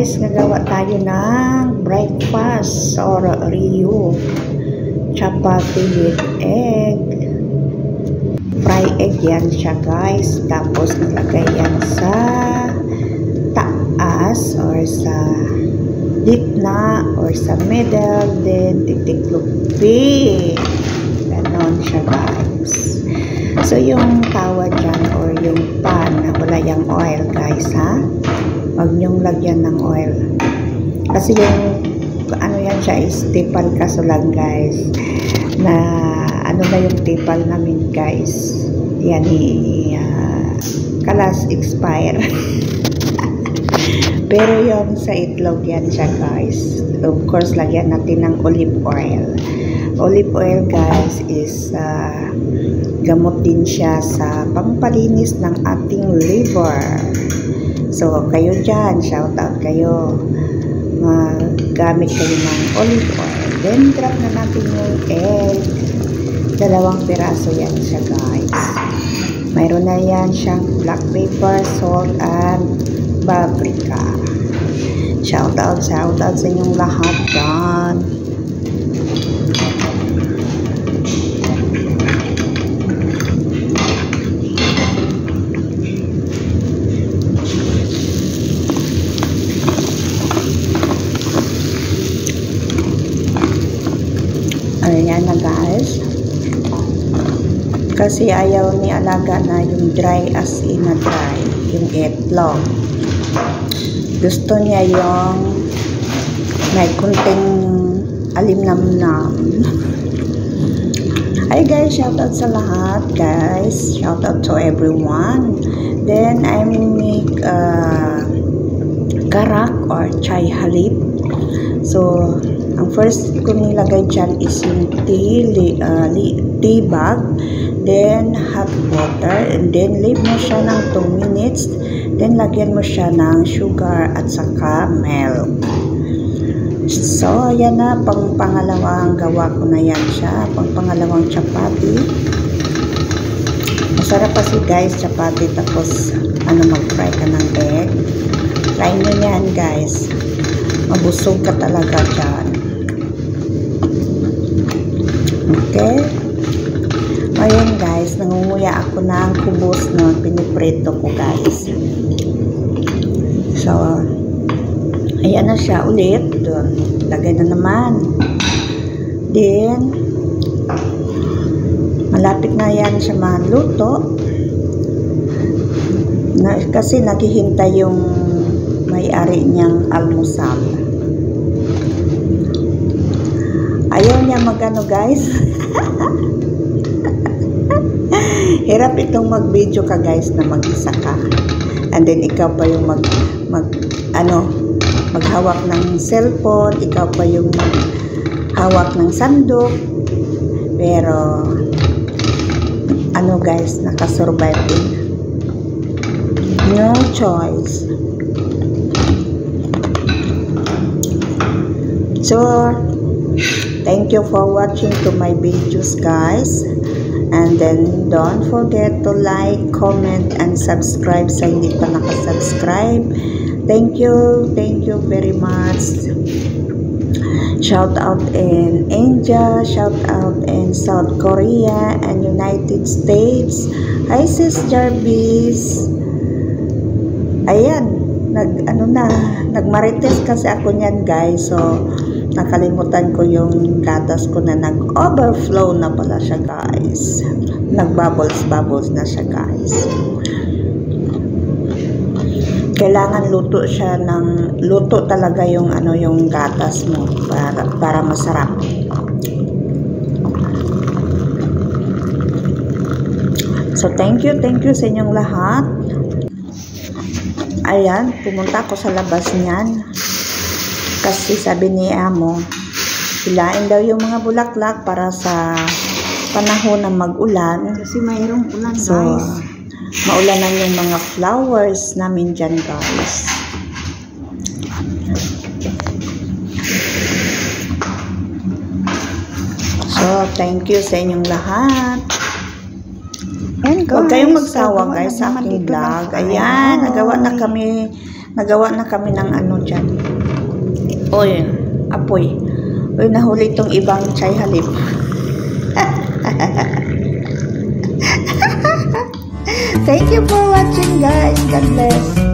guys, nagawa tayo ng breakfast or Rio. Chapati with egg. Fry egg yan siya guys. Tapos nilagay yan sa taas or sa gitna or sa middle. Then titiklupi. Ganon siya guys. So yung tawa dyan or yung pan na wala yung oil guys ha. Huwag niyong lagyan ng oil. Kasi yung ano yan siya is tipal kaso lang guys. Na ano na yung tipal namin guys. Yan kalas expire. Pero yung sa itlog yan siya guys. Of course lagyan natin ng olive oil. Olive oil guys is gamot din siya sa pampalinis ng ating liver. So, kayo dyan, shout out kayo. Magamit kayo ng olive oil. Then, drop na natin yung egg. 2 piraso yan siya, guys. Mayroon na yan siyang black pepper, salt, and paprika. Shout out sa inyong lahat dyan. Ayan na guys. Kasi ayaw ni alaga na yung dry as in na dry. Yung itlog. Gusto niya yung may kunting alimnam-nam. Hi guys, shout out sa lahat guys. Shout out to everyone. Then I make karak or chai halip. So ang first ko nilagay dyan is yung tea bag, then hot water, and then leave mo siya ng 2 minutes, then lagyan mo siya ng sugar at saka milk. So, ayan na, pangalawang gawa ko na yan siya, pangalawang chapati. Masarap kasi guys, chapati, tapos mag-fry ka ng egg. Try nyo yan guys. Mabusog ka talaga dyan. Okay. Ayun guys, nangunguya ako ng kubos na piniprito ko guys. So, ayan na siya ulit. Doon. Lagay na naman. Then, malapit na yan siya maluto. Kasi naghihintay yung may-ari niyang almusal. Ayaw niya magano guys. Hirap itong mag-video ka guys na mag-isa ka. And then ikaw pa yung maghawak ng cellphone, ikaw pa yung maghawak ng sandok. Pero guys, nakasurvive din. No choice. So, thank you for watching to my videos guys. And then don't forget to like, comment, and subscribe sa hindi pa nakasubscribe. Thank you very much. Shout out in India, shout out in South Korea and United States. Hi sis Jarvis. Ayan, nagmarites kasi ako niyan guys. So nakalimutan ko yung gatas ko na nag-overflow na pala siya guys. Nag-bubbles na siya guys. Kailangan luto talaga yung yung gatas mo para masarap. So thank you sa inyong lahat. Ayan, pumunta ako sa labas niyan. Kasi sabi ni Amo, hilain daw yung mga bulaklak para sa panahon ng mag-ulan. Kasi mayroong ulan guys. So, maulanan yung mga flowers namin dyan guys. So, thank you sa inyong lahat. Huwag kayong magsawa guys sa aking vlog. Ayan, nagawa na kami Nagawa na kami ng ano dyan. Oy, apoy. Oy, nahuli itong ibang chai halip. Thank you for watching, guys. God bless.